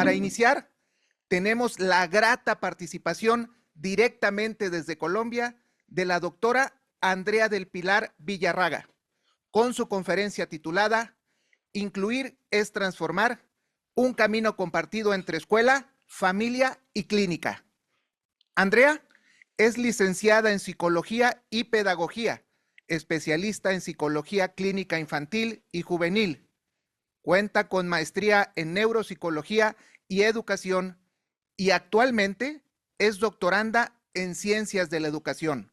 para iniciar, tenemos la grata participación directamente desde Colombia de la doctora Andrea del Pilar Villarraga, con su conferencia titulada Incluir es transformar, un camino compartido entre escuela, familia y clínica. Andrea es licenciada en Psicología y Pedagogía, especialista en Psicología Clínica Infantil y Juvenil. Cuenta con maestría en Neuropsicología y Educación y actualmente es doctoranda en Ciencias de la Educación.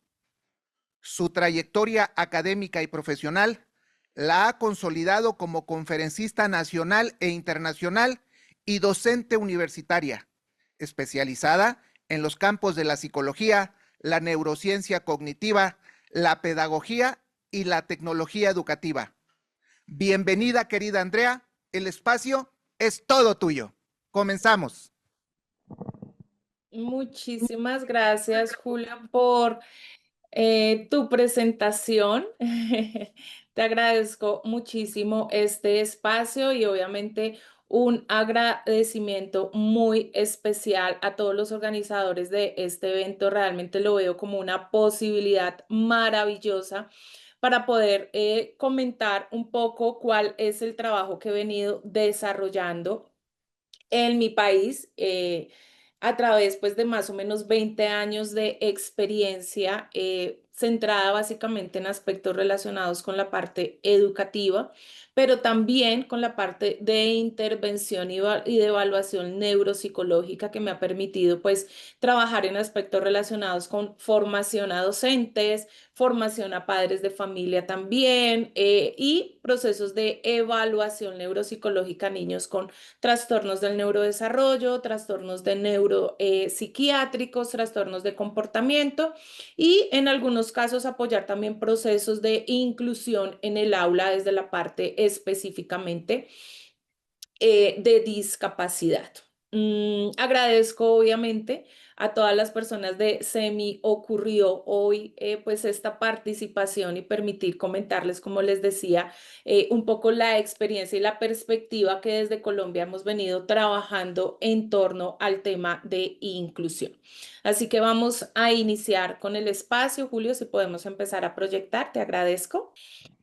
Su trayectoria académica y profesional la ha consolidado como conferencista nacional e internacional y docente universitaria, especializada en los campos de la psicología, la neurociencia cognitiva, la pedagogía y la tecnología educativa. Bienvenida, querida Andrea. El espacio es todo tuyo. Comenzamos. Muchísimas gracias, Julia, por tu presentación. Te agradezco muchísimo este espacio y obviamente un agradecimiento muy especial a todos los organizadores de este evento. Realmente lo veo como una posibilidad maravillosa para poder comentar un poco cuál es el trabajo que he venido desarrollando en mi país, a través pues de más o menos 20 años de experiencia, centrada básicamente en aspectos relacionados con la parte educativa, pero también con la parte de intervención y de evaluación neuropsicológica, que me ha permitido pues trabajar en aspectos relacionados con formación a docentes, formación a padres de familia también, y procesos de evaluación neuropsicológica a niños con trastornos del neurodesarrollo, trastornos de neuropsiquiátricos, trastornos de comportamiento y en algunos casos apoyar también procesos de inclusión en el aula desde la parte específicamente de discapacidad. Agradezco obviamente a todas las personas de Se me ocurrió hoy pues esta participación y permitir comentarles, como les decía, un poco la experiencia y la perspectiva que desde Colombia hemos venido trabajando en torno al tema de inclusión. Así que vamos a iniciar con el espacio. Julio, si podemos empezar a proyectar, te agradezco.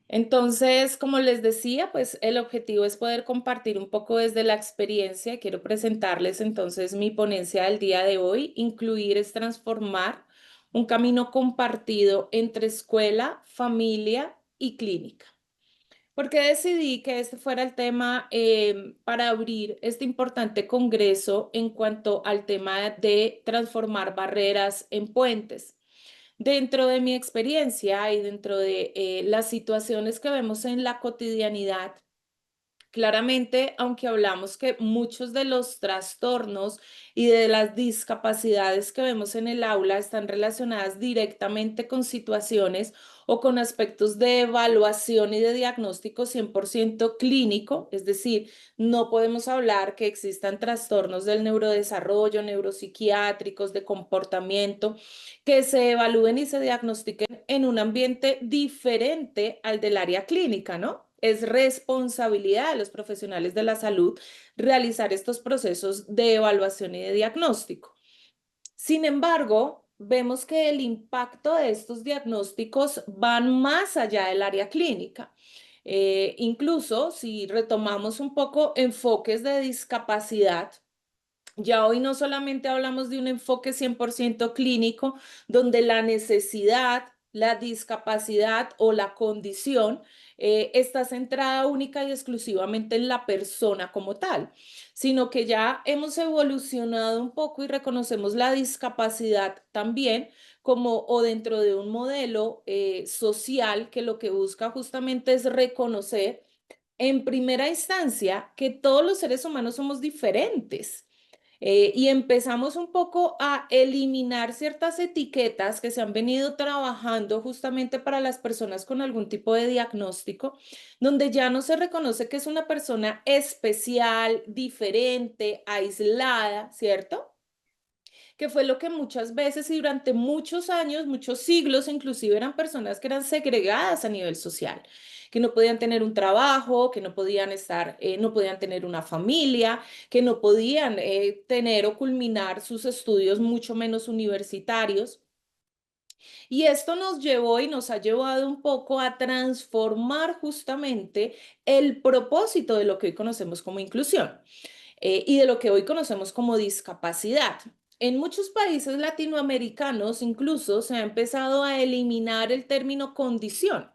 Entonces, como les decía, pues el objetivo es poder compartir un poco desde la experiencia. Quiero presentarles entonces mi ponencia del día de hoy. Incluir es transformar, un camino compartido entre escuela, familia y clínica. ¿Por qué decidí que este fuera el tema para abrir este importante congreso en cuanto al tema de transformar barreras en puentes? Dentro de mi experiencia y dentro de las situaciones que vemos en la cotidianidad, claramente, aunque hablamos que muchos de los trastornos y de las discapacidades que vemos en el aula están relacionadas directamente con situaciones o con aspectos de evaluación y de diagnóstico 100% clínico, es decir, no podemos hablar que existan trastornos del neurodesarrollo, neuropsiquiátricos, de comportamiento, que se evalúen y se diagnostiquen en un ambiente diferente al del área clínica, ¿no? Es responsabilidad de los profesionales de la salud realizar estos procesos de evaluación y de diagnóstico. Sin embargo, vemos que el impacto de estos diagnósticos van más allá del área clínica. Incluso si retomamos un poco enfoques de discapacidad, ya hoy no solamente hablamos de un enfoque 100% clínico, donde la necesidad, la discapacidad o la condición está centrada única y exclusivamente en la persona como tal, sino que ya hemos evolucionado un poco y reconocemos la discapacidad también como o dentro de un modelo social que lo que busca justamente es reconocer en primera instancia que todos los seres humanos somos diferentes, y empezamos un poco a eliminar ciertas etiquetas que se han venido trabajando justamente para las personas con algún tipo de diagnóstico, donde ya no se reconoce que es una persona especial, diferente, aislada, ¿cierto? que fue lo que muchas veces y durante muchos años, muchos siglos, inclusive eran personas que eran segregadas a nivel social, que no podían tener un trabajo, que no podían estar, no podían tener una familia, que no podían tener o culminar sus estudios, mucho menos universitarios. Y esto nos llevó y nos ha llevado un poco a transformar justamente el propósito de lo que hoy conocemos como inclusión y de lo que hoy conocemos como discapacidad. En muchos países latinoamericanos incluso se ha empezado a eliminar el término condición,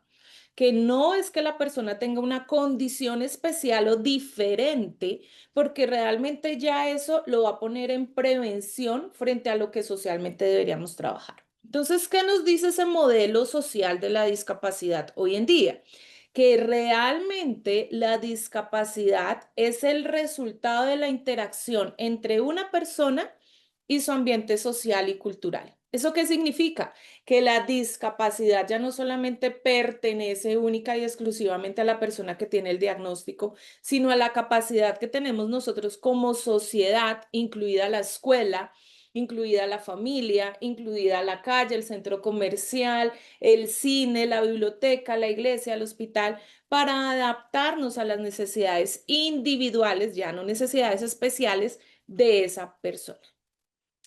que no es que la persona tenga una condición especial o diferente, porque realmente ya eso lo va a poner en prevención frente a lo que socialmente deberíamos trabajar. Entonces, ¿qué nos dice ese modelo social de la discapacidad hoy en día? Que realmente la discapacidad es el resultado de la interacción entre una persona y su ambiente social y cultural. ¿Eso qué significa? Que la discapacidad ya no solamente pertenece única y exclusivamente a la persona que tiene el diagnóstico, sino a la capacidad que tenemos nosotros como sociedad, incluida la escuela, incluida la familia, incluida la calle, el centro comercial, el cine, la biblioteca, la iglesia, el hospital, para adaptarnos a las necesidades individuales, ya no necesidades especiales, de esa persona.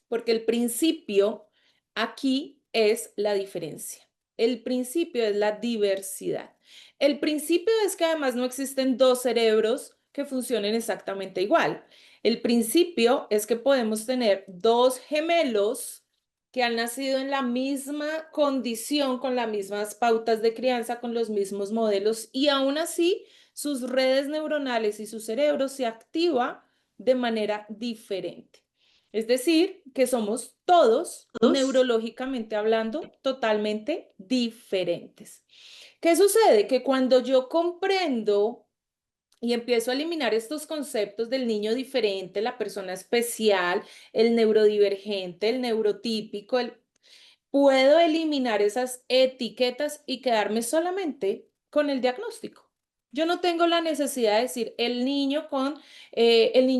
Porque el principio aquí es la diferencia. El principio es la diversidad. El principio es que además no existen dos cerebros que funcionen exactamente igual. El principio es que podemos tener dos gemelos que han nacido en la misma condición, con las mismas pautas de crianza, con los mismos modelos, y aún así sus redes neuronales y su cerebro se activa de manera diferente. Es decir, que somos todos, Todos. neurológicamente hablando, totalmente diferentes. ¿Qué sucede? Que cuando yo comprendo y empiezo a eliminar estos conceptos del niño diferente, la persona especial, el neurodivergente, el neurotípico, puedo eliminar esas etiquetas y quedarme solamente con el diagnóstico. Yo no tengo la necesidad de decir el niño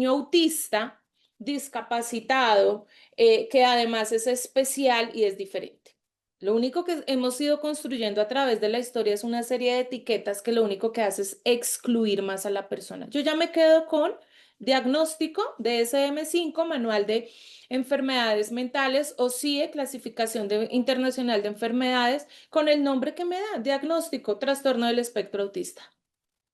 autista, discapacitado, que además es especial y es diferente. Lo único que hemos ido construyendo a través de la historia es una serie de etiquetas que lo único que hace es excluir más a la persona. Yo ya me quedo con diagnóstico DSM-5, manual de enfermedades mentales, o CIE, clasificación internacional de enfermedades, con el nombre que me da, diagnóstico, trastorno del espectro autista.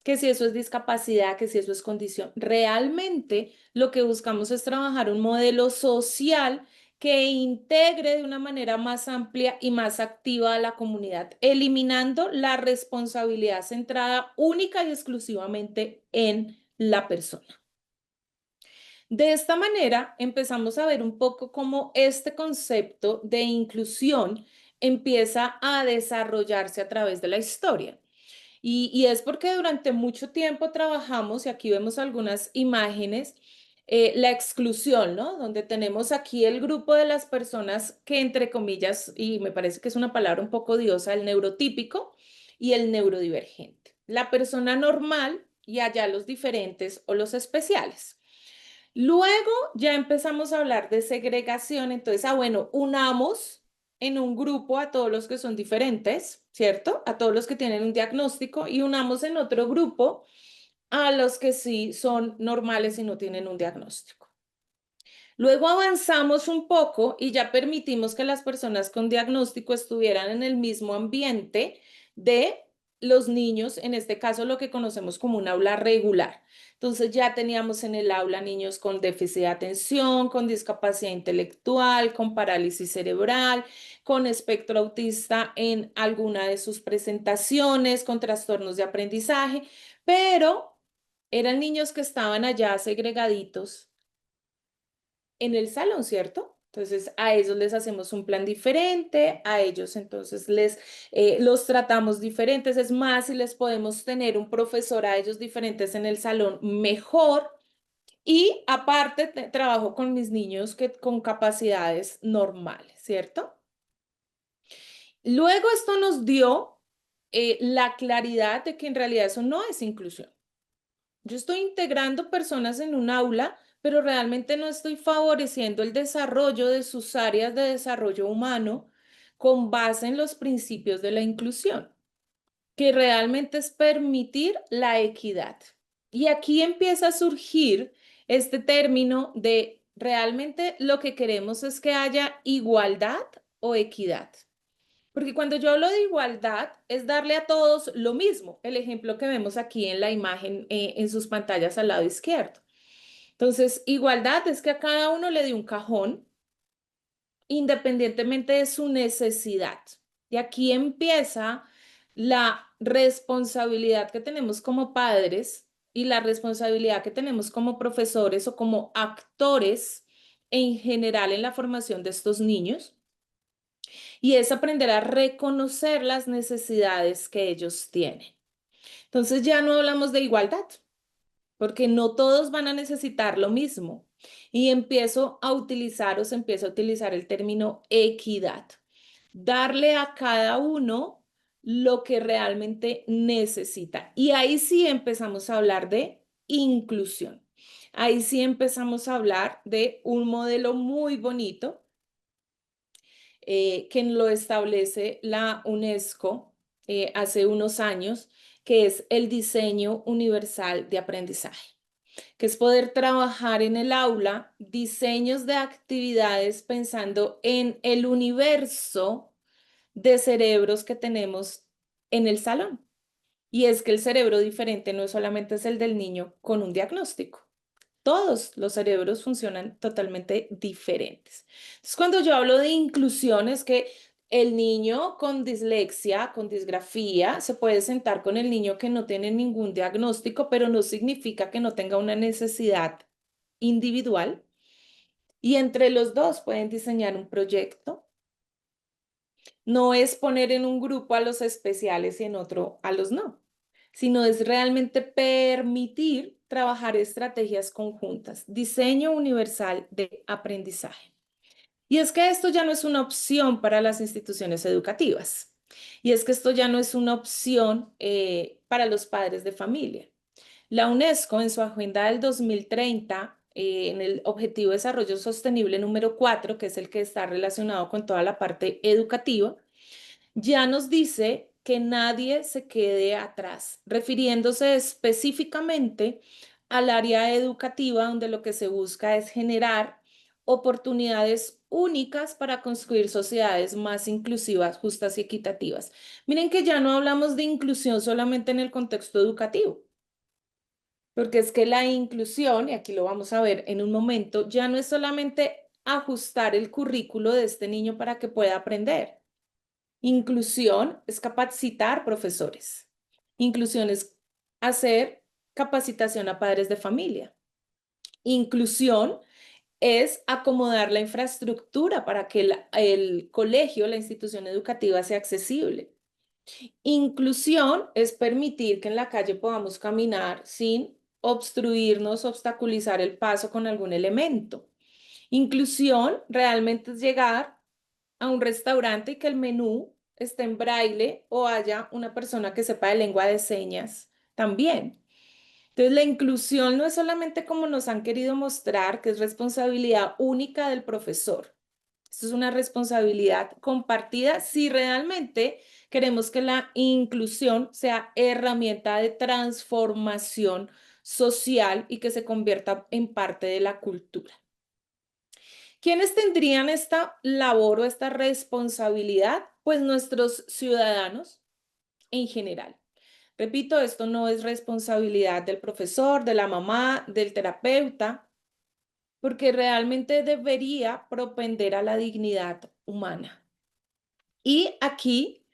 Que si eso es discapacidad, que si eso es condición. Realmente lo que buscamos es trabajar un modelo social que integre de una manera más amplia y más activa a la comunidad, eliminando la responsabilidad centrada única y exclusivamente en la persona. De esta manera empezamos a ver un poco cómo este concepto de inclusión empieza a desarrollarse a través de la historia. Y es porque durante mucho tiempo trabajamos, y aquí vemos algunas imágenes, la exclusión, ¿no? Donde tenemos aquí el grupo de las personas que, entre comillas, y me parece que es una palabra un poco odiosa, el neurotípico y el neurodivergente. La persona normal y allá los diferentes o los especiales. Luego ya empezamos a hablar de segregación, entonces, bueno, unamos en un grupo a todos los que son diferentes, ¿cierto? A todos los que tienen un diagnóstico y unamos en otro grupo a los que sí son normales y no tienen un diagnóstico. Luego avanzamos un poco y ya permitimos que las personas con diagnóstico estuvieran en el mismo ambiente de los niños, en este caso lo que conocemos como un aula regular. Entonces ya teníamos en el aula niños con déficit de atención, con discapacidad intelectual, con parálisis cerebral, con espectro autista en alguna de sus presentaciones, con trastornos de aprendizaje, pero eran niños que estaban allá segregaditos en el salón, ¿cierto? Entonces a ellos les hacemos un plan diferente, a ellos entonces los tratamos diferentes, es más, si les podemos tener un profesor a ellos diferentes en el salón, mejor. Y aparte trabajo con mis niños con capacidades normales, ¿cierto? Luego esto nos dio la claridad de que en realidad eso no es inclusión. Yo estoy integrando personas en un aula, pero realmente no estoy favoreciendo el desarrollo de sus áreas de desarrollo humano con base en los principios de la inclusión, que realmente es permitir la equidad. Y aquí empieza a surgir este término de realmente lo que queremos es que haya igualdad o equidad. Porque cuando yo hablo de igualdad es darle a todos lo mismo, el ejemplo que vemos aquí en la imagen en sus pantallas al lado izquierdo. Entonces, igualdad es que a cada uno le dé un cajón independientemente de su necesidad. Y aquí empieza la responsabilidad que tenemos como padres y la responsabilidad que tenemos como profesores o como actores en general en la formación de estos niños. Y es aprender a reconocer las necesidades que ellos tienen. Entonces ya no hablamos de igualdad, porque no todos van a necesitar lo mismo. Y empiezo a utilizar o se empieza a utilizar el término equidad. Darle a cada uno lo que realmente necesita. Y ahí sí empezamos a hablar de inclusión. Ahí sí empezamos a hablar de un modelo muy bonito que lo establece la UNESCO hace unos años, que es el diseño universal de aprendizaje, que es poder trabajar en el aula diseños de actividades pensando en el universo de cerebros que tenemos en el salón. Y es que el cerebro diferente no solamente es el del niño con un diagnóstico. Todos los cerebros funcionan totalmente diferentes. Entonces, cuando yo hablo de inclusión, es que el niño con dislexia, con disgrafía, se puede sentar con el niño que no tiene ningún diagnóstico, pero no significa que no tenga una necesidad individual. Y entre los dos pueden diseñar un proyecto. No es poner en un grupo a los especiales y en otro a los no, sino es realmente permitir trabajar estrategias conjuntas, diseño universal de aprendizaje. Y es que esto ya no es una opción para las instituciones educativas. Y es que esto ya no es una opción para los padres de familia. La UNESCO en su agenda del 2030, en el Objetivo de Desarrollo Sostenible número 4, que es el que está relacionado con toda la parte educativa, ya nos dice que nadie se quede atrás, refiriéndose específicamente al área educativa donde lo que se busca es generar oportunidades únicas para construir sociedades más inclusivas, justas y equitativas. Miren que ya no hablamos de inclusión solamente en el contexto educativo, porque es que la inclusión, y aquí lo vamos a ver en un momento, ya no es solamente ajustar el currículo de este niño para que pueda aprender. Inclusión es capacitar profesores. Inclusión es hacer capacitación a padres de familia. Inclusión es acomodar la infraestructura para que el colegio, la institución educativa sea accesible. Inclusión es permitir que en la calle podamos caminar sin obstruirnos, obstaculizar el paso con algún elemento. Inclusión realmente es llegar a un restaurante y que el menú esté en braille o haya una persona que sepa de lengua de señas también. Entonces, la inclusión no es solamente como nos han querido mostrar, que es responsabilidad única del profesor. Esto es una responsabilidad compartida si realmente queremos que la inclusión sea herramienta de transformación social y que se convierta en parte de la cultura. ¿Quiénes tendrían esta labor o esta responsabilidad? Pues nuestros ciudadanos en general. Repito, esto no es responsabilidad del profesor, de la mamá, del terapeuta, porque realmente debería propender a la dignidad humana. Y aquí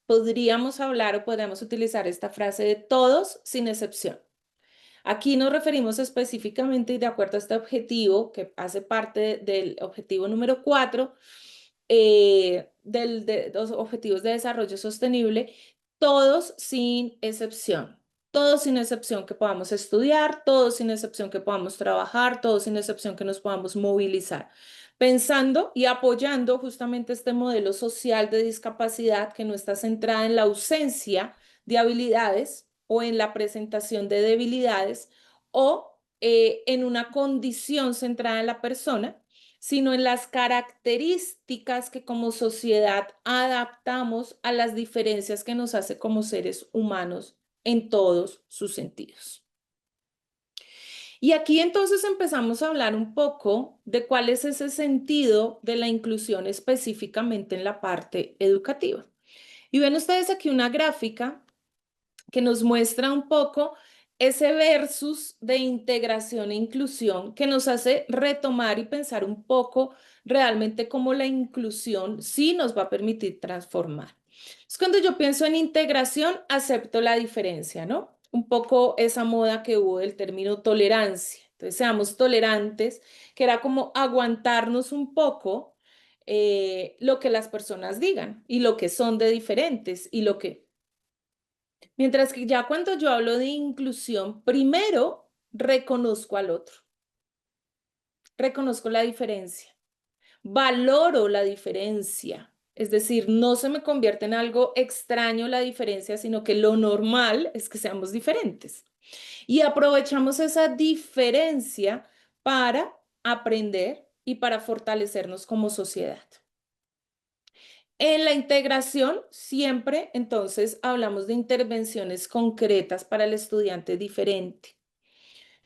podríamos hablar o podríamos utilizar esta frase de todos sin excepción. Aquí nos referimos específicamente y de acuerdo a este objetivo, que hace parte del objetivo número 4 de los objetivos de desarrollo sostenible, todos sin excepción. Todos sin excepción que podamos estudiar, todos sin excepción que podamos trabajar, todos sin excepción que nos podamos movilizar. Pensando y apoyando justamente este modelo social de discapacidad que no está centrada en la ausencia de habilidades o en la presentación de debilidades o en una condición centrada en la persona, sino en las características que como sociedad adaptamos a las diferencias que nos hace como seres humanos en todos sus sentidos. Y aquí entonces empezamos a hablar un poco de cuál es ese sentido de la inclusión específicamente en la parte educativa. Y ven ustedes aquí una gráfica que nos muestra un poco ese versus de integración e inclusión que nos hace retomar y pensar un poco realmente cómo la inclusión sí nos va a permitir transformar. Es cuando yo pienso en integración, acepto la diferencia, ¿no? Un poco esa moda que hubo del término tolerancia. Entonces, seamos tolerantes, que era como aguantarnos un poco lo que las personas digan y lo que son de diferentes y lo que mientras que ya cuando yo hablo de inclusión, primero reconozco al otro, reconozco la diferencia, valoro la diferencia. Es decir, no se me convierte en algo extraño la diferencia, sino que lo normal es que seamos diferentes. Y aprovechamos esa diferencia para aprender y para fortalecernos como sociedad. En la integración siempre entonces hablamos de intervenciones concretas para el estudiante diferente,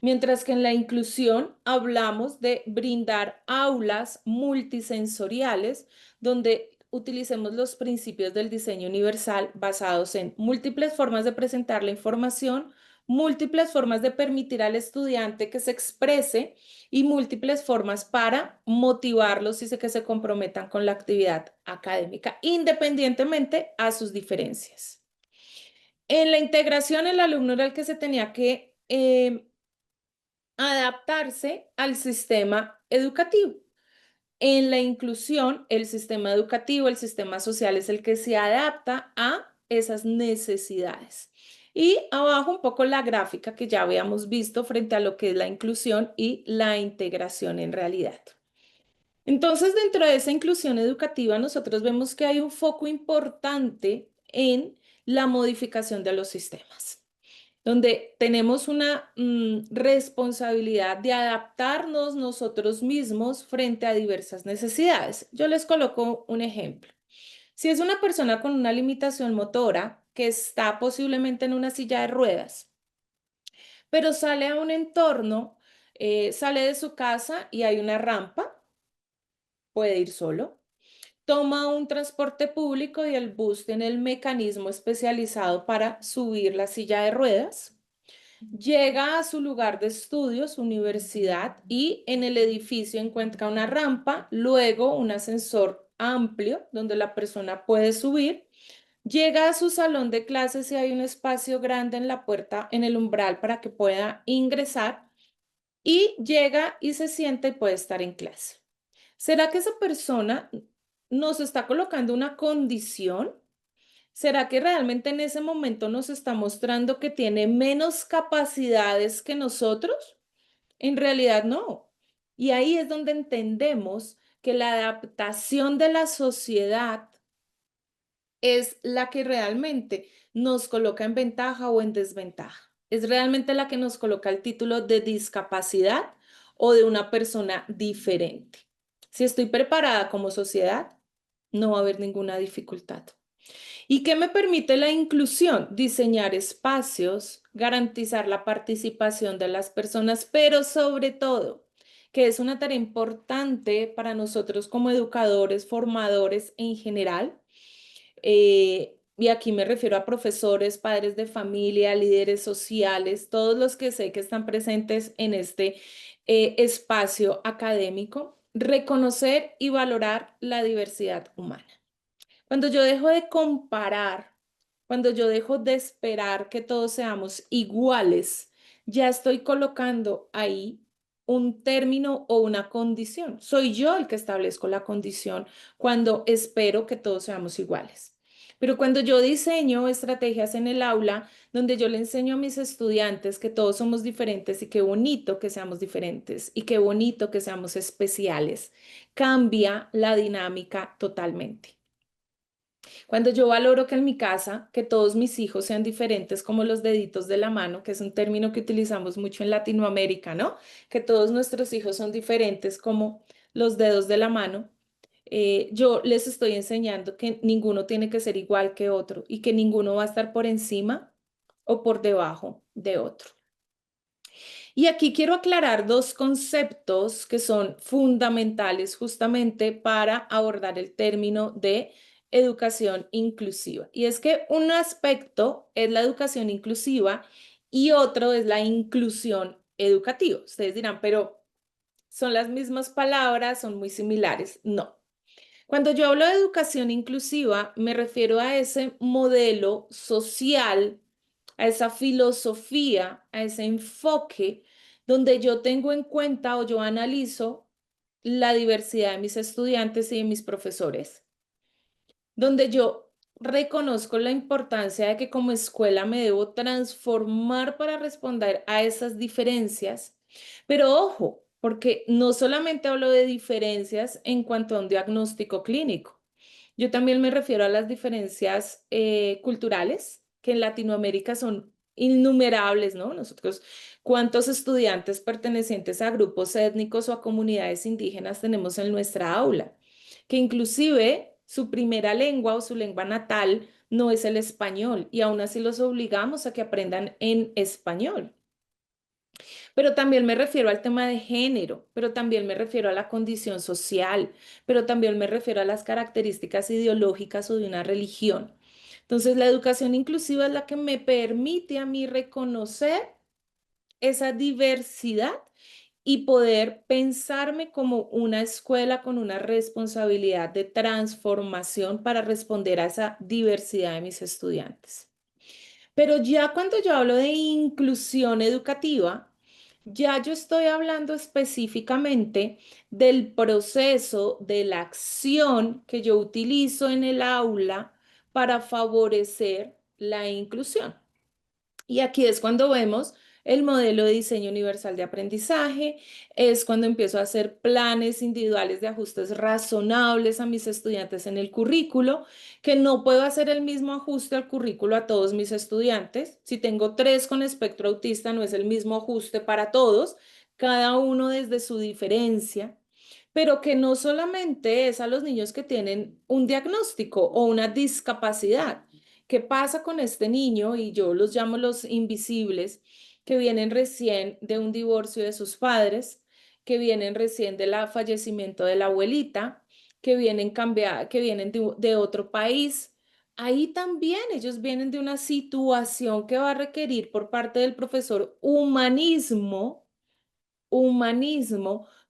mientras que en la inclusión hablamos de brindar aulas multisensoriales donde utilicemos los principios del diseño universal basados en múltiples formas de presentar la información, múltiples formas de permitir al estudiante que se exprese y múltiples formas para motivarlos y que se comprometan con la actividad académica, independientemente a sus diferencias. En la integración, el alumno era el que se tenía que adaptarse al sistema educativo. En la inclusión, el sistema educativo, el sistema social es el que se adapta a esas necesidades. Y abajo un poco la gráfica que ya habíamos visto frente a lo que es la inclusión y la integración en realidad. Entonces, dentro de esa inclusión educativa, nosotros vemos que hay un foco importante en la modificación de los sistemas donde tenemos una responsabilidad de adaptarnos nosotros mismos frente a diversas necesidades. Yo les coloco un ejemplo. Si es una persona con una limitación motora que está posiblemente en una silla de ruedas, pero sale a un entorno, sale de su casa y hay una rampa, puede ir solo. Toma un transporte público y el bus tiene el mecanismo especializado para subir la silla de ruedas. Llega a su lugar de estudios, universidad, y en el edificio encuentra una rampa, luego un ascensor amplio donde la persona puede subir. Llega a su salón de clases y hay un espacio grande en la puerta, en el umbral para que pueda ingresar. Y llega y se sienta y puede estar en clase. ¿Será que esa persona nos está colocando una condición? ¿Será que realmente en ese momento nos está mostrando que tiene menos capacidades que nosotros? En realidad no. Y ahí es donde entendemos que la adaptación de la sociedad es la que realmente nos coloca en ventaja o en desventaja. Es realmente la que nos coloca el título de discapacidad o de una persona diferente. Si estoy preparada como sociedad, no va a haber ninguna dificultad. ¿Y qué me permite la inclusión? Diseñar espacios, garantizar la participación de las personas, pero sobre todo, que es una tarea importante para nosotros como educadores, formadores en general, y aquí me refiero a profesores, padres de familia, líderes sociales, todos los que sé que están presentes en este espacio académico, reconocer y valorar la diversidad humana. Cuando yo dejo de comparar, cuando yo dejo de esperar que todos seamos iguales, ya estoy colocando ahí un término o una condición. Soy yo el que establezco la condición cuando espero que todos seamos iguales. Pero cuando yo diseño estrategias en el aula donde yo le enseño a mis estudiantes que todos somos diferentes y qué bonito que seamos diferentes y qué bonito que seamos especiales, cambia la dinámica totalmente. Cuando yo valoro que en mi casa, que todos mis hijos sean diferentes como los deditos de la mano, que es un término que utilizamos mucho en Latinoamérica, ¿no? Que todos nuestros hijos son diferentes como los dedos de la mano. Yo les estoy enseñando que ninguno tiene que ser igual que otro y que ninguno va a estar por encima o por debajo de otro. Y aquí quiero aclarar dos conceptos que son fundamentales justamente para abordar el término de educación inclusiva. Y es que un aspecto es la educación inclusiva y otro es la inclusión educativa. Ustedes dirán, pero son las mismas palabras, son muy similares. No. Cuando yo hablo de educación inclusiva, me refiero a ese modelo social, a esa filosofía, a ese enfoque donde yo tengo en cuenta o yo analizo la diversidad de mis estudiantes y de mis profesores, donde yo reconozco la importancia de que como escuela me debo transformar para responder a esas diferencias. Pero ojo, porque no solamente hablo de diferencias en cuanto a un diagnóstico clínico, yo también me refiero a las diferencias culturales, que en Latinoamérica son innumerables, ¿no? Nosotros, ¿cuántos estudiantes pertenecientes a grupos étnicos o a comunidades indígenas tenemos en nuestra aula? Que inclusive su primera lengua o su lengua natal no es el español y aún así los obligamos a que aprendan en español. Pero también me refiero al tema de género, pero también me refiero a la condición social, pero también me refiero a las características ideológicas o de una religión. Entonces, la educación inclusiva es la que me permite a mí reconocer esa diversidad y poder pensarme como una escuela con una responsabilidad de transformación para responder a esa diversidad de mis estudiantes. Pero ya cuando yo hablo de inclusión educativa, ya yo estoy hablando específicamente del proceso, de la acción que yo utilizo en el aula para favorecer la inclusión. Y aquí es cuando vemos el modelo de diseño universal de aprendizaje, es cuando empiezo a hacer planes individuales de ajustes razonables a mis estudiantes en el currículo, que no puedo hacer el mismo ajuste al currículo a todos mis estudiantes. Si tengo 3 con espectro autista, no es el mismo ajuste para todos, cada uno desde su diferencia, pero que no solamente es a los niños que tienen un diagnóstico o una discapacidad. ¿Qué pasa con este niño? Y yo los llamo los invisibles, que vienen recién de un divorcio de sus padres, que vienen recién del fallecimiento de la abuelita, que vienen de otro país. Ahí también ellos vienen de una situación que va a requerir por parte del profesor humanismo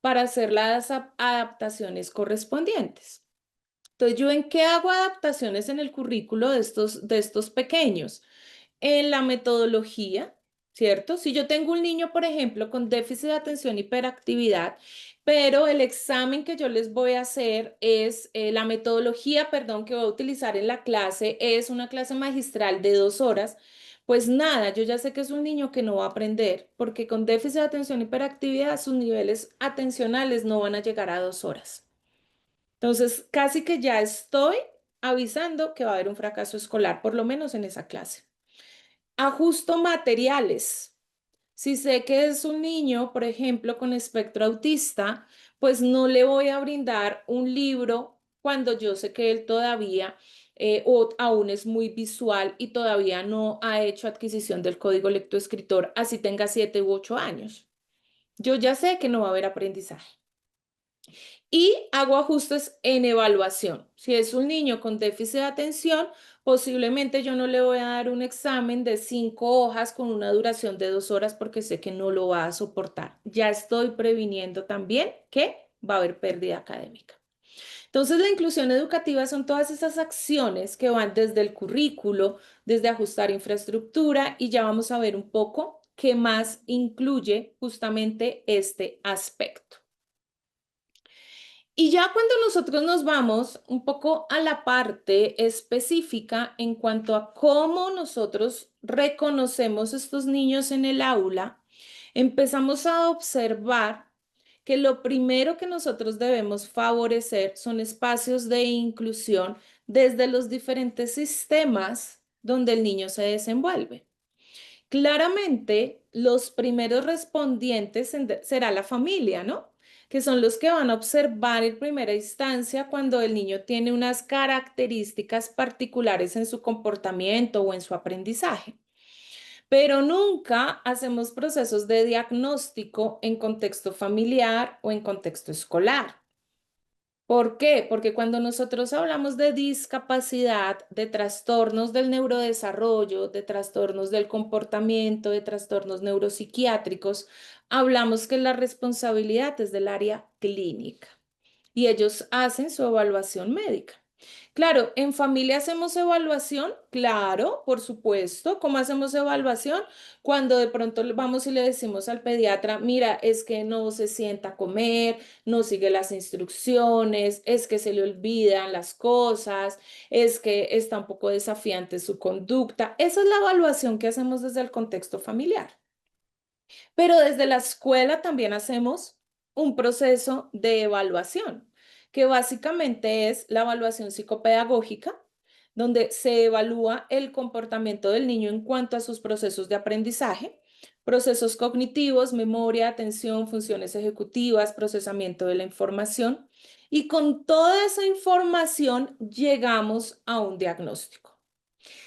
para hacer las adaptaciones correspondientes. Entonces, ¿yo en qué hago adaptaciones en el currículo de estos pequeños? En la metodología, ¿cierto? Si yo tengo un niño, por ejemplo, con déficit de atención y hiperactividad, pero el examen que yo les voy a hacer es la metodología, perdón, que voy a utilizar en la clase es una clase magistral de 2 horas. Pues nada, yo ya sé que es un niño que no va a aprender, porque con déficit de atención y hiperactividad sus niveles atencionales no van a llegar a 2 horas. Entonces, casi que ya estoy avisando que va a haber un fracaso escolar, por lo menos en esa clase. Ajusto materiales. Si sé que es un niño, por ejemplo, con espectro autista, pues no le voy a brindar un libro cuando yo sé que él todavía o aún es muy visual y todavía no ha hecho adquisición del código lectoescritor, así tenga 7 u 8 años. Yo ya sé que no va a haber aprendizaje. Y hago ajustes en evaluación. Si es un niño con déficit de atención, posiblemente yo no le voy a dar un examen de 5 hojas con una duración de 2 horas porque sé que no lo va a soportar. Ya estoy previniendo también que va a haber pérdida académica. Entonces, la inclusión educativa son todas esas acciones que van desde el currículo, desde ajustar infraestructura y ya vamos a ver un poco qué más incluye justamente este aspecto. Y ya cuando nosotros nos vamos un poco a la parte específica en cuanto a cómo nosotros reconocemos estos niños en el aula, empezamos a observar que lo primero que nosotros debemos favorecer son espacios de inclusión desde los diferentes sistemas donde el niño se desenvuelve. Claramente, los primeros respondientes será la familia, ¿no? Que son los que van a observar en primera instancia cuando el niño tiene unas características particulares en su comportamiento o en su aprendizaje. Pero nunca hacemos procesos de diagnóstico en contexto familiar o en contexto escolar. ¿Por qué? Porque cuando nosotros hablamos de discapacidad, de trastornos del neurodesarrollo, de trastornos del comportamiento, de trastornos neuropsiquiátricos, hablamos que la responsabilidad es del área clínica y ellos hacen su evaluación médica. Claro, ¿en familia hacemos evaluación? Claro, por supuesto. ¿Cómo hacemos evaluación? Cuando de pronto vamos y le decimos al pediatra, mira, es que no se sienta a comer, no sigue las instrucciones, es que se le olvidan las cosas, es que está un poco desafiante su conducta. Esa es la evaluación que hacemos desde el contexto familiar. Pero desde la escuela también hacemos un proceso de evaluación, que básicamente es la evaluación psicopedagógica, donde se evalúa el comportamiento del niño en cuanto a sus procesos de aprendizaje, procesos cognitivos, memoria, atención, funciones ejecutivas, procesamiento de la información. Y con toda esa información llegamos a un diagnóstico.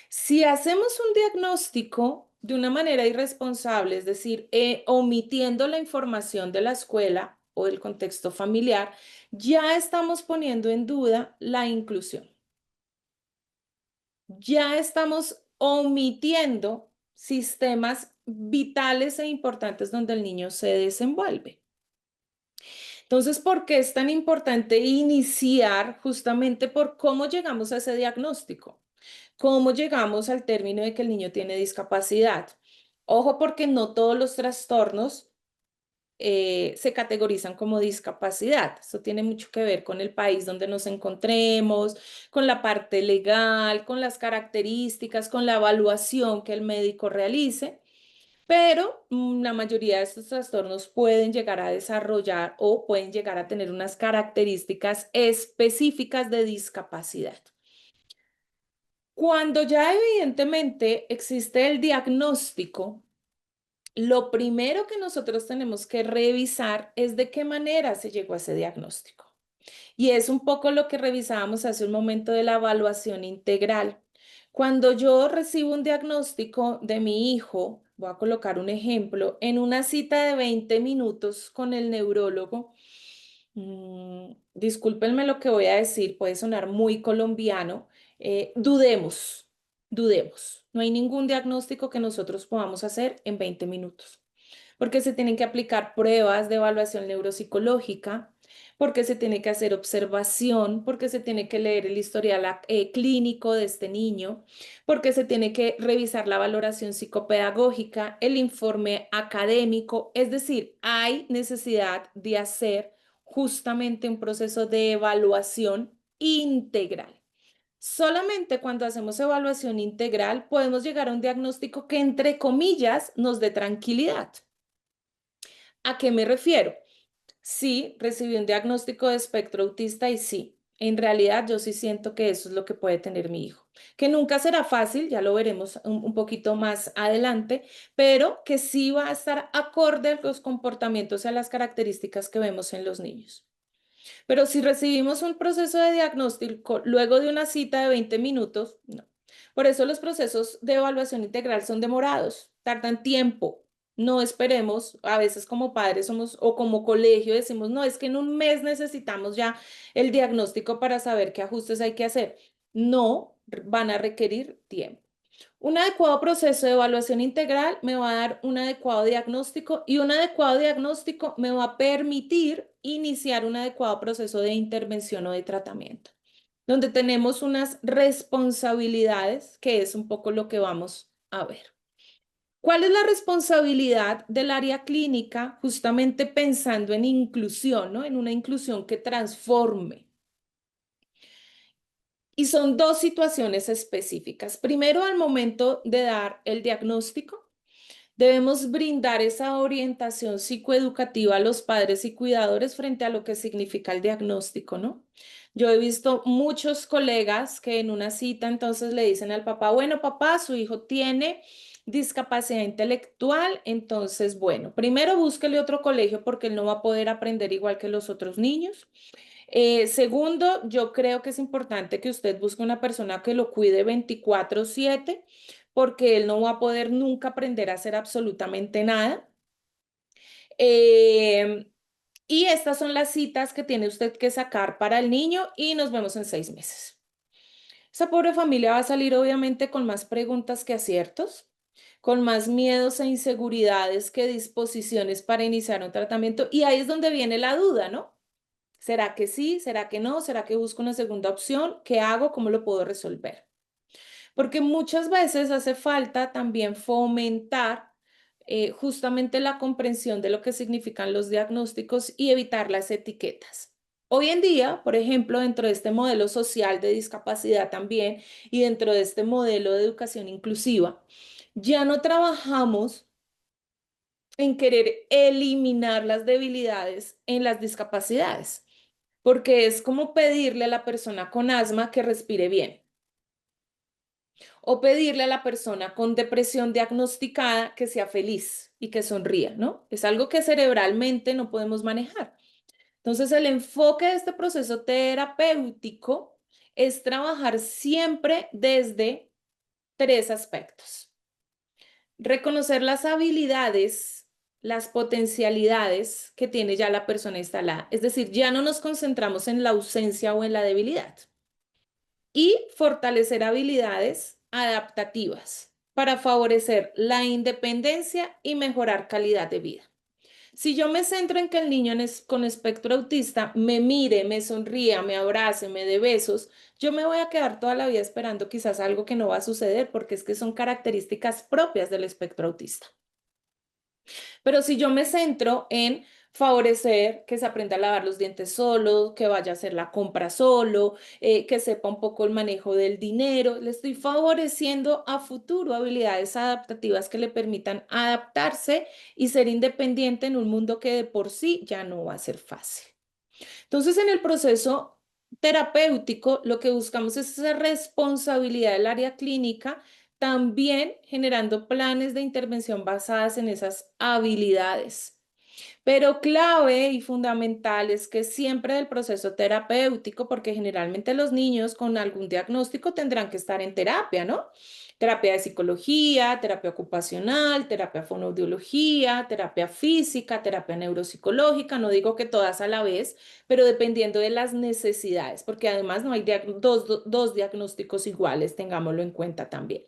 Si hacemos un diagnóstico de una manera irresponsable, es decir, omitiendo la información de la escuela o del contexto familiar, ya estamos poniendo en duda la inclusión. Ya estamos omitiendo sistemas vitales e importantes donde el niño se desenvuelve. Entonces, ¿por qué es tan importante iniciar justamente por cómo llegamos a ese diagnóstico? ¿Cómo llegamos al término de que el niño tiene discapacidad? Ojo, porque no todos los trastornos se categorizan como discapacidad. Esto tiene mucho que ver con el país donde nos encontremos, con la parte legal, con las características, con la evaluación que el médico realice. Pero la mayoría de estos trastornos pueden llegar a desarrollar o pueden llegar a tener unas características específicas de discapacidad. Cuando ya evidentemente existe el diagnóstico, lo primero que nosotros tenemos que revisar es de qué manera se llegó a ese diagnóstico. Y es un poco lo que revisábamos hace un momento de la evaluación integral. Cuando yo recibo un diagnóstico de mi hijo, voy a colocar un ejemplo, en una cita de 20 minutos con el neurólogo, discúlpenme lo que voy a decir, puede sonar muy colombiano, dudemos. No hay ningún diagnóstico que nosotros podamos hacer en 20 minutos, porque se tienen que aplicar pruebas de evaluación neuropsicológica, porque se tiene que hacer observación, porque se tiene que leer el historial clínico de este niño, porque se tiene que revisar la valoración psicopedagógica, el informe académico, es decir, hay necesidad de hacer justamente un proceso de evaluación integral. Solamente cuando hacemos evaluación integral podemos llegar a un diagnóstico que, entre comillas, nos dé tranquilidad. ¿A qué me refiero? Sí, recibí un diagnóstico de espectro autista y sí, en realidad yo sí siento que eso es lo que puede tener mi hijo. Que nunca será fácil, ya lo veremos un poquito más adelante, pero que sí va a estar acorde a los comportamientos y a las características que vemos en los niños. Pero si recibimos un proceso de diagnóstico luego de una cita de 20 minutos, no. Por eso los procesos de evaluación integral son demorados, tardan tiempo. No esperemos, a veces como padres somos o como colegio decimos, no, es que en un mes necesitamos ya el diagnóstico para saber qué ajustes hay que hacer. No, van a requerir tiempo. Un adecuado proceso de evaluación integral me va a dar un adecuado diagnóstico y un adecuado diagnóstico me va a permitir iniciar un adecuado proceso de intervención o de tratamiento, donde tenemos unas responsabilidades, que es un poco lo que vamos a ver. ¿Cuál es la responsabilidad del área clínica? Justamente pensando en inclusión, ¿no? En una inclusión que transforme. Y son dos situaciones específicas. Primero, al momento de dar el diagnóstico, debemos brindar esa orientación psicoeducativa a los padres y cuidadores frente a lo que significa el diagnóstico, ¿no? Yo he visto muchos colegas que en una cita entonces le dicen al papá, bueno, papá, su hijo tiene discapacidad intelectual, entonces, bueno, primero búsquele otro colegio porque él no va a poder aprender igual que los otros niños. Segundo, yo creo que es importante que usted busque una persona que lo cuide 24/7 porque él no va a poder nunca aprender a hacer absolutamente nada. Eh, y estas son las citas que tiene usted que sacar para el niño y nos vemos en 6 meses. Esa pobre familia va a salir obviamente con más preguntas que aciertos, con más miedos e inseguridades que disposiciones para iniciar un tratamiento. Y ahí es donde viene la duda, ¿no? ¿Será que sí? ¿Será que no? ¿Será que busco una segunda opción? ¿Qué hago? ¿Cómo lo puedo resolver? Porque muchas veces hace falta también fomentar justamente la comprensión de lo que significan los diagnósticos y evitar las etiquetas. Hoy en día, por ejemplo, dentro de este modelo social de discapacidad también y dentro de este modelo de educación inclusiva, ya no trabajamos en querer eliminar las debilidades en las discapacidades, porque es como pedirle a la persona con asma que respire bien o pedirle a la persona con depresión diagnosticada que sea feliz y que sonría, ¿no? Es algo que cerebralmente no podemos manejar. Entonces, el enfoque de este proceso terapéutico es trabajar siempre desde tres aspectos. Reconocer las habilidades, las potencialidades que tiene ya la persona instalada. Es decir, ya no nos concentramos en la ausencia o en la debilidad. Y fortalecer habilidades adaptativas para favorecer la independencia y mejorar calidad de vida. Si yo me centro en que el niño con espectro autista me mire, me sonría, me abrace, me dé besos, yo me voy a quedar toda la vida esperando quizás algo que no va a suceder porque es que son características propias del espectro autista. Pero si yo me centro en favorecer que se aprenda a lavar los dientes solo, que vaya a hacer la compra solo, que sepa un poco el manejo del dinero, le estoy favoreciendo a futuro habilidades adaptativas que le permitan adaptarse y ser independiente en un mundo que de por sí ya no va a ser fácil. Entonces, en el proceso terapéutico, lo que buscamos es esa responsabilidad del área clínica, también generando planes de intervención basadas en esas habilidades. Pero clave y fundamental es que siempre del proceso terapéutico, porque generalmente los niños con algún diagnóstico tendrán que estar en terapia, ¿no? Terapia de psicología, terapia ocupacional, terapia fonoaudiología, terapia física, terapia neuropsicológica, no digo que todas a la vez, pero dependiendo de las necesidades, porque además no hay dos diagnósticos iguales, tengámoslo en cuenta también.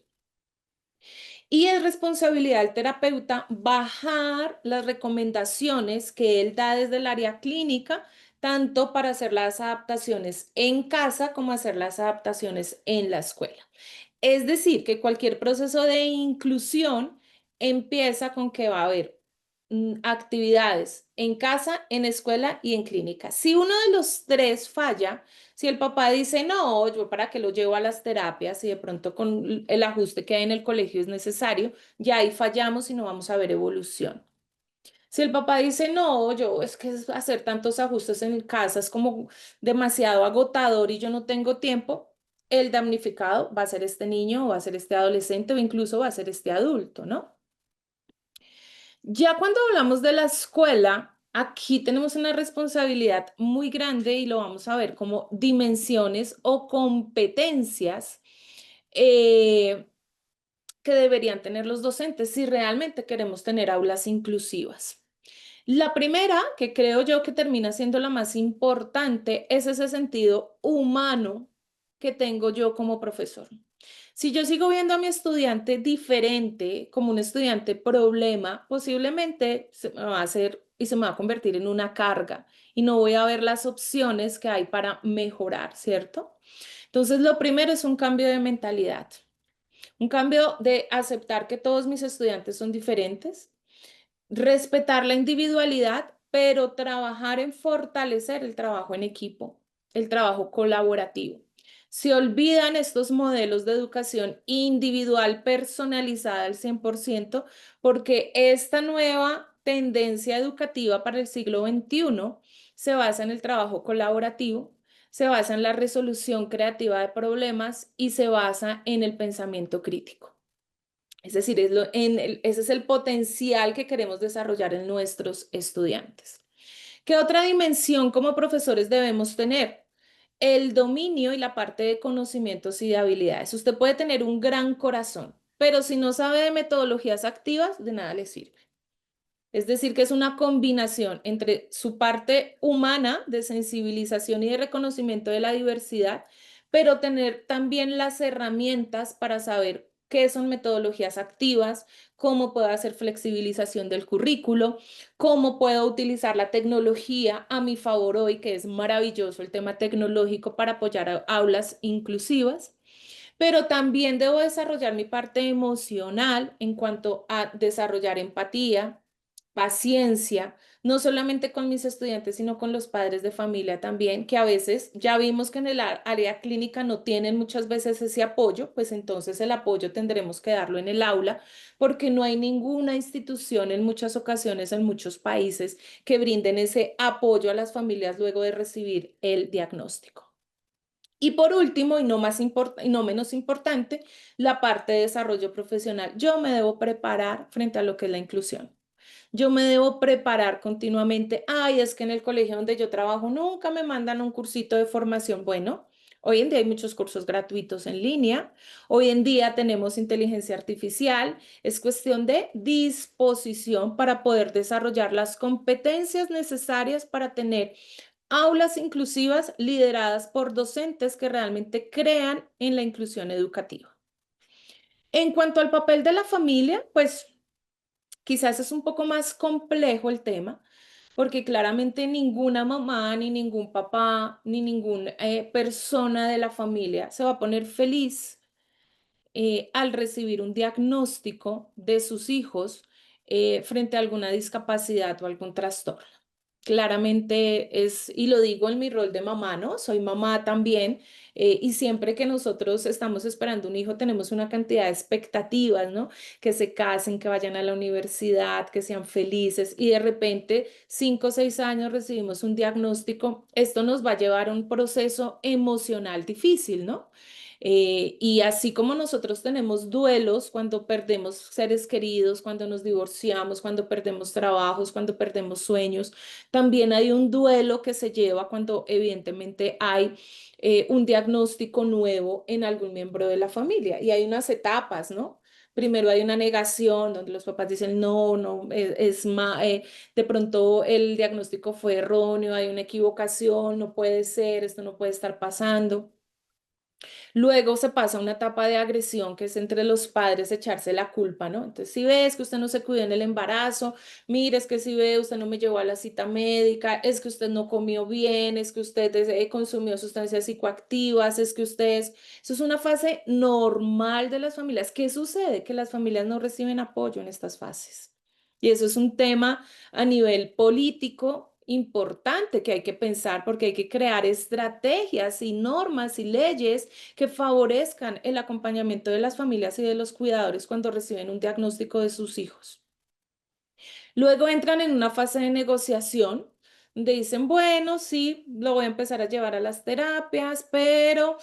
Y es responsabilidad del terapeuta bajar las recomendaciones que él da desde el área clínica, tanto para hacer las adaptaciones en casa como hacer las adaptaciones en la escuela. Es decir, que cualquier proceso de inclusión empieza con que va a haber actividades en casa, en escuela y en clínica. Si uno de los tres falla, si el papá dice, no, yo para qué lo llevo a las terapias y de pronto con el ajuste que hay en el colegio es necesario, ya ahí fallamos y no vamos a ver evolución. Si el papá dice, no, yo es que hacer tantos ajustes en casa es como demasiado agotador y yo no tengo tiempo, el damnificado va a ser este niño o va a ser este adolescente o incluso va a ser este adulto, ¿no? Ya cuando hablamos de la escuela, aquí tenemos una responsabilidad muy grande y lo vamos a ver como dimensiones o competencias eh, que deberían tener los docentes si realmente queremos tener aulas inclusivas. La primera, que creo yo que termina siendo la más importante, es ese sentido humano que tengo yo como profesor. Si yo sigo viendo a mi estudiante diferente, como un estudiante problema, posiblemente se me va a hacer y se me va a convertir en una carga y no voy a ver las opciones que hay para mejorar, ¿cierto? Entonces, lo primero es un cambio de mentalidad, un cambio de aceptar que todos mis estudiantes son diferentes, respetar la individualidad, pero trabajar en fortalecer el trabajo en equipo, el trabajo colaborativo. Se olvidan estos modelos de educación individual personalizada al 100% porque esta nueva tendencia educativa para el siglo XXI se basa en el trabajo colaborativo, se basa en la resolución creativa de problemas y se basa en el pensamiento crítico. Es decir, ese es el potencial que queremos desarrollar en nuestros estudiantes. ¿Qué otra dimensión como profesores debemos tener? El dominio y la parte de conocimientos y de habilidades. Usted puede tener un gran corazón, pero si no sabe de metodologías activas, de nada le sirve. Es decir, que es una combinación entre su parte humana de sensibilización y de reconocimiento de la diversidad, pero tener también las herramientas para saber qué son metodologías activas, cómo puedo hacer flexibilización del currículo, cómo puedo utilizar la tecnología a mi favor hoy, que es maravilloso el tema tecnológico para apoyar a aulas inclusivas. Pero también debo desarrollar mi parte emocional en cuanto a desarrollar empatía, paciencia, no solamente con mis estudiantes, sino con los padres de familia también, que a veces ya vimos que en el área clínica no tienen muchas veces ese apoyo, pues entonces el apoyo tendremos que darlo en el aula, porque no hay ninguna institución en muchas ocasiones, en muchos países, que brinden ese apoyo a las familias luego de recibir el diagnóstico. Y por último, y no menos importante, la parte de desarrollo profesional. Yo me debo preparar frente a lo que es la inclusión. Yo me debo preparar continuamente. Ay, es que en el colegio donde yo trabajo nunca me mandan un cursito de formación. Bueno, hoy en día hay muchos cursos gratuitos en línea. Hoy en día tenemos inteligencia artificial. Es cuestión de disposición para poder desarrollar las competencias necesarias para tener aulas inclusivas lideradas por docentes que realmente crean en la inclusión educativa. En cuanto al papel de la familia, pues quizás es un poco más complejo el tema, porque claramente ninguna mamá, ni ningún papá, ni ninguna persona de la familia se va a poner feliz al recibir un diagnóstico de sus hijos frente a alguna discapacidad o algún trastorno. Claramente es, y lo digo en mi rol de mamá, ¿no? Soy mamá también, y siempre que nosotros estamos esperando un hijo, tenemos una cantidad de expectativas, ¿no? Que se casen, que vayan a la universidad, que sean felices, y de repente, 5 o 6 años recibimos un diagnóstico, esto nos va a llevar a un proceso emocional difícil, ¿no? Y así como nosotros tenemos duelos cuando perdemos seres queridos, cuando nos divorciamos, cuando perdemos trabajos, cuando perdemos sueños, también hay un duelo que se lleva cuando evidentemente hay un diagnóstico nuevo en algún miembro de la familia y hay unas etapas, ¿no? Primero hay una negación donde los papás dicen, no, no, de pronto el diagnóstico fue erróneo, hay una equivocación, no puede ser, esto no puede estar pasando. Luego se pasa a una etapa de agresión que es entre los padres echarse la culpa, ¿no? Entonces, si ves que usted no se cuidó en el embarazo, mire, es que si ve, usted no me llevó a la cita médica, es que usted no comió bien, es que usted consumió sustancias psicoactivas, es que eso es una fase normal de las familias. ¿Qué sucede? Que las familias no reciben apoyo en estas fases. Y eso es un tema a nivel político importante que hay que pensar porque hay que crear estrategias y normas y leyes que favorezcan el acompañamiento de las familias y de los cuidadores cuando reciben un diagnóstico de sus hijos. Luego entran en una fase de negociación donde dicen, bueno, sí, lo voy a empezar a llevar a las terapias, pero,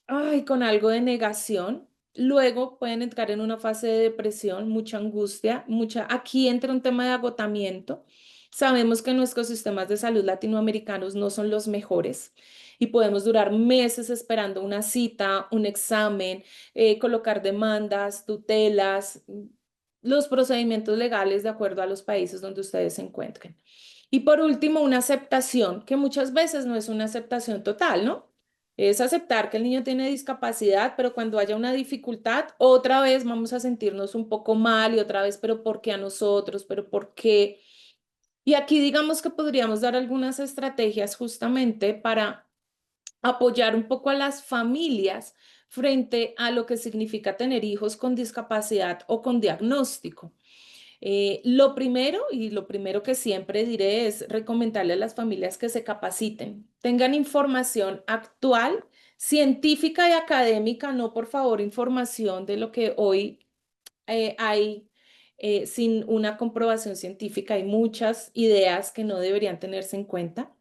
ay, con algo de negación. Luego pueden entrar en una fase de depresión, mucha angustia, aquí entra un tema de agotamiento. Sabemos que nuestros sistemas de salud latinoamericanos no son los mejores y podemos durar meses esperando una cita, un examen, colocar demandas, tutelas, los procedimientos legales de acuerdo a los países donde ustedes se encuentren. Y por último, una aceptación, que muchas veces no es una aceptación total, ¿no? Es aceptar que el niño tiene discapacidad, pero cuando haya una dificultad, otra vez vamos a sentirnos un poco mal y otra vez, pero ¿por qué a nosotros? ¿Pero por qué? Y aquí digamos que podríamos dar algunas estrategias justamente para apoyar un poco a las familias frente a lo que significa tener hijos con discapacidad o con diagnóstico. Lo primero y lo primero que siempre diré es recomendarle a las familias que se capaciten, tengan información actual, científica y académica, no por favor información de lo que hoy hay sin una comprobación científica. Hay muchas ideas que no deberían tenerse en cuenta.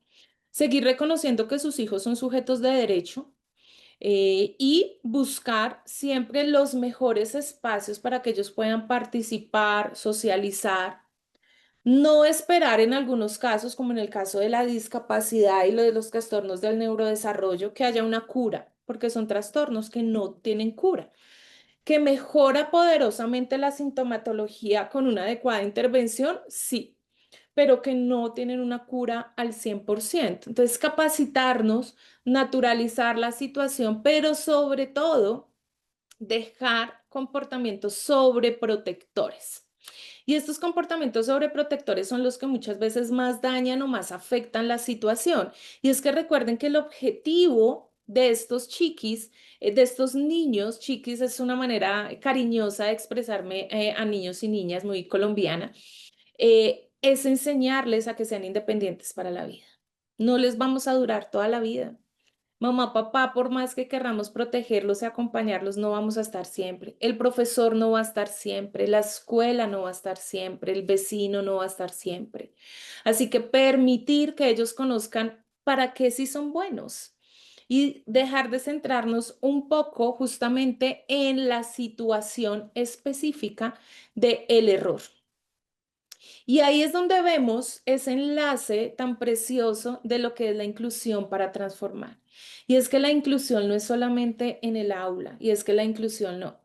seguir reconociendo que sus hijos son sujetos de derecho, y buscar siempre los mejores espacios para que ellos puedan participar, socializar. No esperar en algunos casos, como en el caso de la discapacidad y lo de los trastornos del neurodesarrollo, que haya una cura, porque son trastornos que no tienen cura, que mejora poderosamente la sintomatología con una adecuada intervención, sí, pero que no tienen una cura al 100%. Entonces, capacitarnos, naturalizar la situación, pero sobre todo, dejar comportamientos sobreprotectores. Y estos comportamientos sobreprotectores son los que muchas veces más dañan o más afectan la situación. Y es que recuerden que el objetivo de estos chiquis, de estos niños, chiquis es una manera cariñosa de expresarme a niños y niñas, muy colombiana, es enseñarles a que sean independientes para la vida. No les vamos a durar toda la vida. Mamá, papá, por más que querramos protegerlos y acompañarlos, no vamos a estar siempre. El profesor no va a estar siempre, la escuela no va a estar siempre, el vecino no va a estar siempre. Así que permitir que ellos conozcan para qué sí son buenos y dejar de centrarnos un poco justamente en la situación específica del error. Y ahí es donde vemos ese enlace tan precioso de lo que es la inclusión para transformar. Y es que la inclusión no es solamente en el aula, y es que la inclusión no.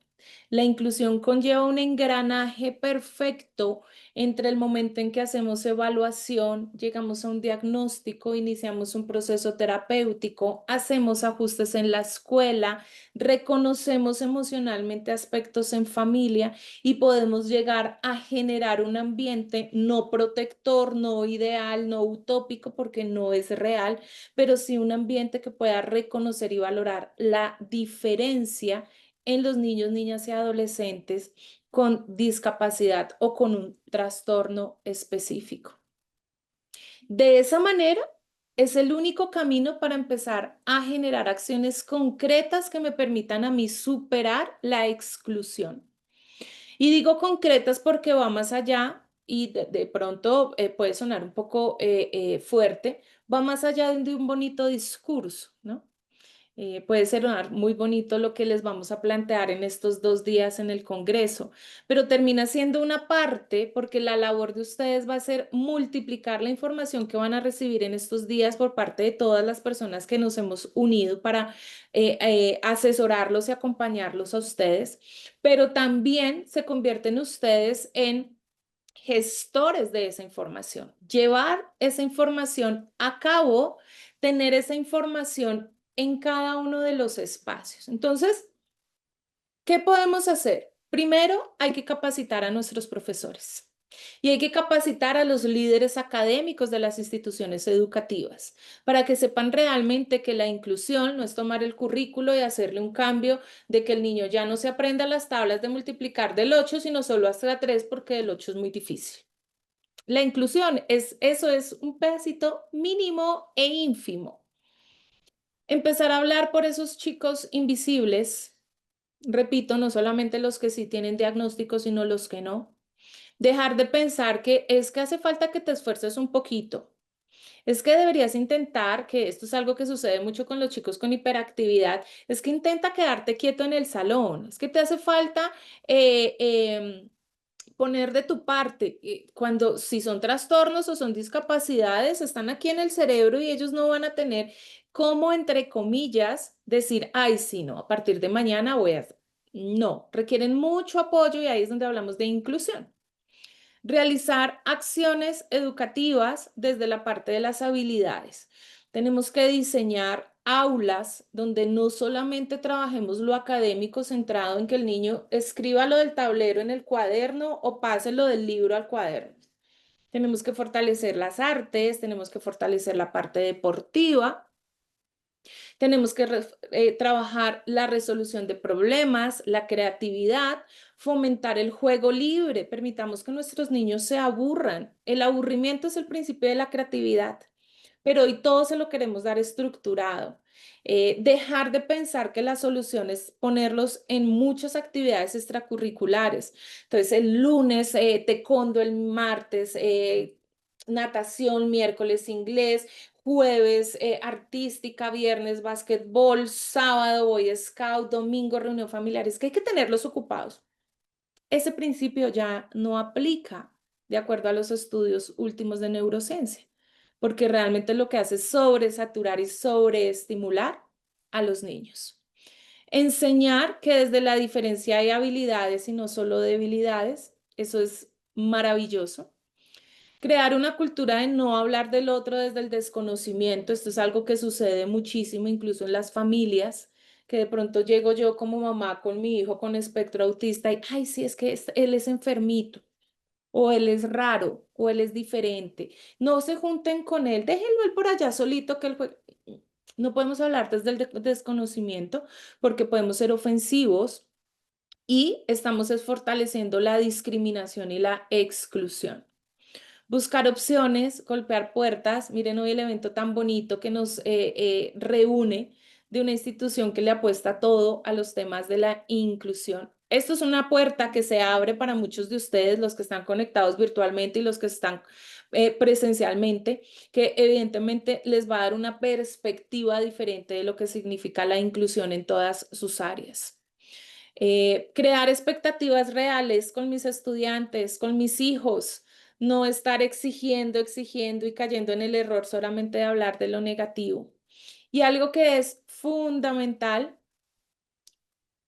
La inclusión conlleva un engranaje perfecto entre el momento en que hacemos evaluación, llegamos a un diagnóstico, iniciamos un proceso terapéutico, hacemos ajustes en la escuela, reconocemos emocionalmente aspectos en familia y podemos llegar a generar un ambiente no protector, no ideal, no utópico, porque no es real, pero sí un ambiente que pueda reconocer y valorar la diferencia en los niños, niñas y adolescentes con discapacidad o con un trastorno específico. De esa manera, es el único camino para empezar a generar acciones concretas que me permitan a mí superar la exclusión. Y digo concretas porque va más allá y de pronto puede sonar un poco fuerte, va más allá de un bonito discurso, ¿no? Puede ser muy bonito lo que les vamos a plantear en estos 2 días en el Congreso, pero termina siendo una parte porque la labor de ustedes va a ser multiplicar la información que van a recibir en estos días por parte de todas las personas que nos hemos unido para asesorarlos y acompañarlos a ustedes, pero también se convierten ustedes en gestores de esa información, llevar esa información a cabo, tener esa información en cada uno de los espacios. Entonces, ¿qué podemos hacer? Primero, hay que capacitar a nuestros profesores y hay que capacitar a los líderes académicos de las instituciones educativas para que sepan realmente que la inclusión no es tomar el currículo y hacerle un cambio de que el niño ya no se aprenda las tablas de multiplicar del 8, sino solo hasta 3 porque el 8 es muy difícil. La inclusión eso es un pedacito mínimo e ínfimo. Empezar a hablar por esos chicos invisibles, repito, no solamente los que sí tienen diagnóstico, sino los que no. Dejar de pensar que es que hace falta que te esfuerces un poquito. Es que deberías intentar, que esto es algo que sucede mucho con los chicos con hiperactividad, es que intenta quedarte quieto en el salón. Es que te hace falta eh, em, poner de tu parte. Cuando si son trastornos o son discapacidades, están aquí en el cerebro y ellos no van a tener como, entre comillas, decir, ay, sí, no, a partir de mañana voy a... No, requieren mucho apoyo y ahí es donde hablamos de inclusión. Realizar acciones educativas desde la parte de las habilidades. Tenemos que diseñar aulas donde no solamente trabajemos lo académico centrado en que el niño escriba lo del tablero en el cuaderno o pase lo del libro al cuaderno. Tenemos que fortalecer las artes, tenemos que fortalecer la parte deportiva, tenemos que trabajar la resolución de problemas, la creatividad, fomentar el juego libre. Permitamos que nuestros niños se aburran. El aburrimiento es el principio de la creatividad, pero hoy todo se lo queremos dar estructurado. Dejar de pensar que la solución es ponerlos en muchas actividades extracurriculares. Entonces, el lunes taekwondo, el martes natación, miércoles inglés, jueves artística, viernes básquetbol, sábado Boy Scout, domingo reunión familiar. Es que hay que tenerlos ocupados. Ese principio ya no aplica de acuerdo a los estudios últimos de neurociencia, porque realmente lo que hace es sobresaturar y sobreestimular a los niños. Enseñar que desde la diferencia hay habilidades y no solo debilidades, eso es maravilloso. Crear una cultura de no hablar del otro desde el desconocimiento. Esto es algo que sucede muchísimo, incluso en las familias, que de pronto llego yo como mamá con mi hijo con espectro autista y, ay, sí, es que él es enfermito, o él es raro, o él es diferente. No se junten con él, déjenlo él por allá solito que él juegue. No podemos hablar desde el desconocimiento porque podemos ser ofensivos y estamos fortaleciendo la discriminación y la exclusión. Buscar opciones, golpear puertas. Miren hoy el evento tan bonito que nos reúne de una institución que le apuesta todo a los temas de la inclusión. Esto es una puerta que se abre para muchos de ustedes, los que están conectados virtualmente y los que están presencialmente, que evidentemente les va a dar una perspectiva diferente de lo que significa la inclusión en todas sus áreas. Crear expectativas reales con mis estudiantes, con mis hijos, no estar exigiendo, exigiendo y cayendo en el error solamente de hablar de lo negativo. Y algo que es fundamental,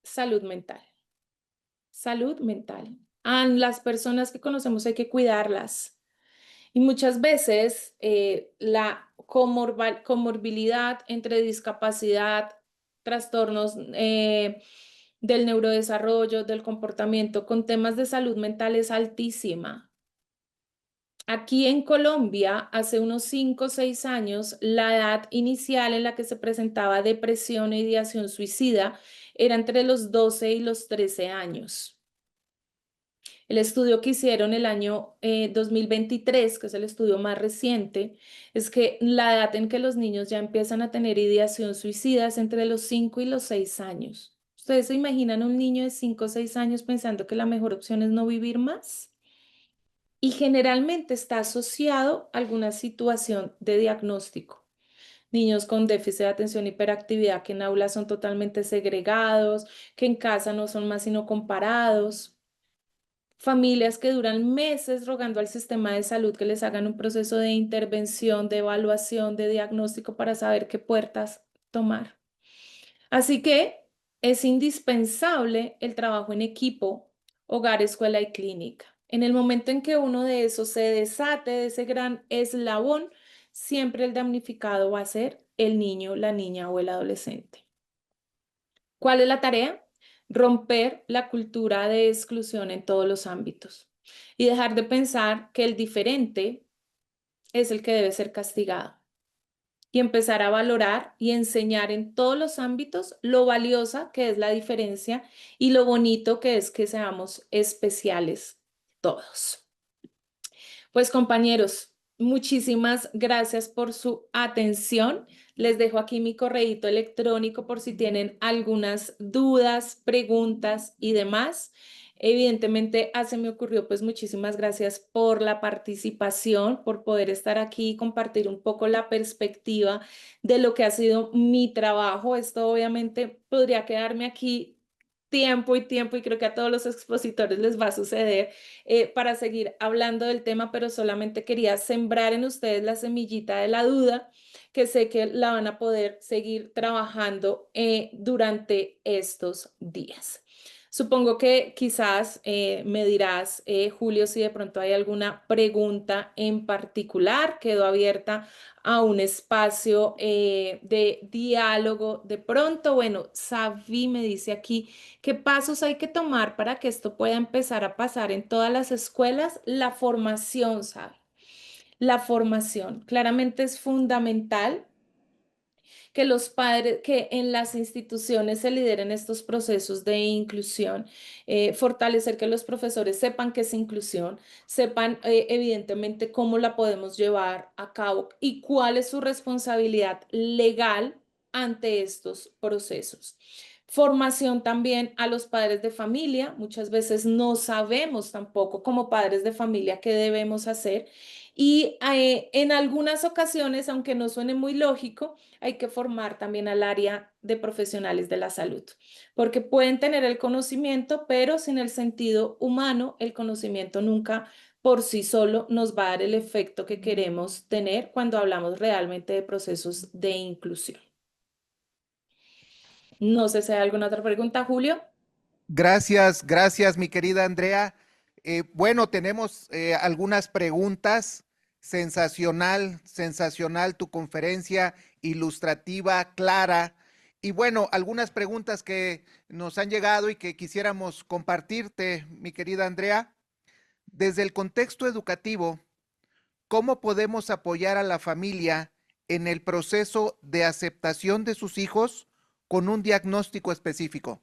salud mental. Salud mental. A las personas que conocemos hay que cuidarlas. Y muchas veces la comorbilidad entre discapacidad, trastornos del neurodesarrollo, del comportamiento con temas de salud mental es altísima. Aquí en Colombia, hace unos 5 o 6 años, la edad inicial en la que se presentaba depresión e ideación suicida era entre los 12 y los 13 años. El estudio que hicieron el año 2023, que es el estudio más reciente, es que la edad en que los niños ya empiezan a tener ideación suicida es entre los 5 y los 6 años. ¿Ustedes se imaginan un niño de 5 o 6 años pensando que la mejor opción es no vivir más? Y generalmente está asociado a alguna situación de diagnóstico. Niños con déficit de atención e hiperactividad que en aulas son totalmente segregados, que en casa no son más sino comparados. Familias que duran meses rogando al sistema de salud que les hagan un proceso de intervención, de evaluación, de diagnóstico para saber qué puertas tomar. Así que es indispensable el trabajo en equipo, hogar, escuela y clínica. En el momento en que uno de esos se desate de ese gran eslabón, siempre el damnificado va a ser el niño, la niña o el adolescente. ¿Cuál es la tarea? Romper la cultura de exclusión en todos los ámbitos y dejar de pensar que el diferente es el que debe ser castigado y empezar a valorar y enseñar en todos los ámbitos lo valiosa que es la diferencia y lo bonito que es que seamos especiales todos. Pues compañeros, muchísimas gracias por su atención. Les dejo aquí mi correíto electrónico por si tienen algunas dudas, preguntas y demás. Evidentemente, se me ocurrió, pues muchísimas gracias por la participación, por poder estar aquí y compartir un poco la perspectiva de lo que ha sido mi trabajo. Esto obviamente podría quedarme aquí tiempo y tiempo y creo que a todos los expositores les va a suceder para seguir hablando del tema, pero solamente quería sembrar en ustedes la semillita de la duda que sé que la van a poder seguir trabajando durante estos días. Supongo que quizás me dirás, Julio, si de pronto hay alguna pregunta en particular. Quedo abierta a un espacio de diálogo. De pronto, bueno, Savi me dice aquí, ¿qué pasos hay que tomar para que esto pueda empezar a pasar en todas las escuelas? La formación, Savi. La formación claramente es fundamental que los padres, que en las instituciones se lideren estos procesos de inclusión, fortalecer que los profesores sepan qué es inclusión, sepan evidentemente cómo la podemos llevar a cabo y cuál es su responsabilidad legal ante estos procesos. Formación también a los padres de familia. Muchas veces no sabemos tampoco como padres de familia qué debemos hacer. Y en algunas ocasiones, aunque no suene muy lógico, hay que formar también al área de profesionales de la salud, porque pueden tener el conocimiento, pero sin el sentido humano, el conocimiento nunca por sí solo nos va a dar el efecto que queremos tener cuando hablamos realmente de procesos de inclusión. No sé si hay alguna otra pregunta, Julio. Gracias, gracias, mi querida Andrea. Bueno, tenemos algunas preguntas. Sensacional, sensacional tu conferencia, ilustrativa, clara. Y bueno, algunas preguntas que nos han llegado y que quisiéramos compartirte, mi querida Andrea. Desde el contexto educativo, ¿cómo podemos apoyar a la familia en el proceso de aceptación de sus hijos con un diagnóstico específico?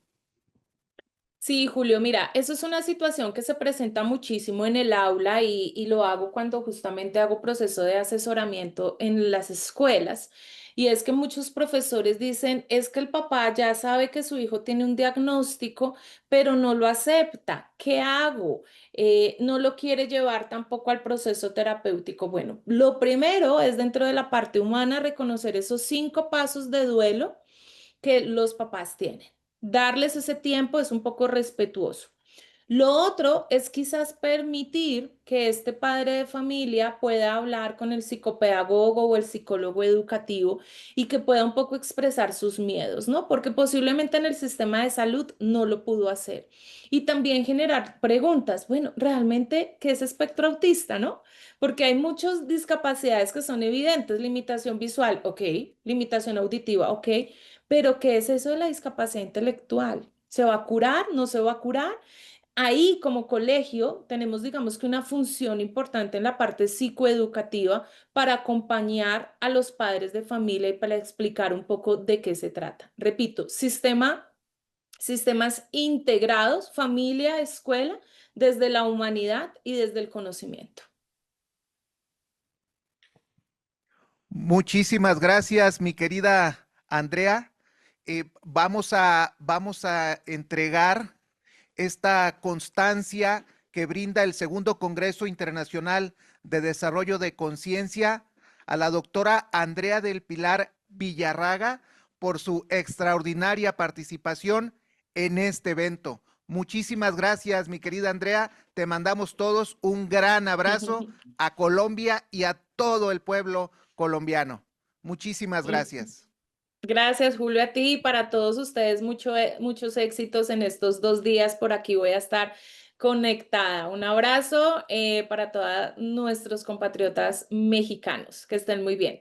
Sí, Julio, mira, eso es una situación que se presenta muchísimo en el aula y lo hago cuando justamente hago proceso de asesoramiento en las escuelas. Y es que muchos profesores dicen, es que el papá ya sabe que su hijo tiene un diagnóstico, pero no lo acepta. ¿Qué hago? No lo quiere llevar tampoco al proceso terapéutico. Bueno, lo primero es dentro de la parte humana reconocer esos 5 pasos de duelo que los papás tienen. Darles ese tiempo es un poco respetuoso. Lo otro es quizás permitir que este padre de familia pueda hablar con el psicopedagogo o el psicólogo educativo y que pueda un poco expresar sus miedos, ¿no? Porque posiblemente en el sistema de salud no lo pudo hacer. Y también generar preguntas, bueno, realmente, ¿qué es espectro autista, no? Porque hay muchas discapacidades que son evidentes, limitación visual, ok, limitación auditiva, ok, pero ¿qué es eso de la discapacidad intelectual? ¿Se va a curar? ¿No se va a curar? Ahí como colegio tenemos, digamos que una función importante en la parte psicoeducativa para acompañar a los padres de familia y para explicar un poco de qué se trata. Repito, sistemas integrados, familia, escuela, desde la humanidad y desde el conocimiento. Muchísimas gracias, mi querida Andrea. Vamos a entregar esta constancia que brinda el Segundo Congreso Internacional de Desarrollo de Conciencia a la doctora Andrea del Pilar Villarraga por su extraordinaria participación en este evento. Muchísimas gracias, mi querida Andrea. Te mandamos todos un gran abrazo a Colombia y a todo el pueblo colombiano. Muchísimas gracias. Gracias, Julio, a ti y para todos ustedes muchos éxitos en estos 2 días. Por aquí voy a estar conectada. Un abrazo para todos nuestros compatriotas mexicanos. Que estén muy bien.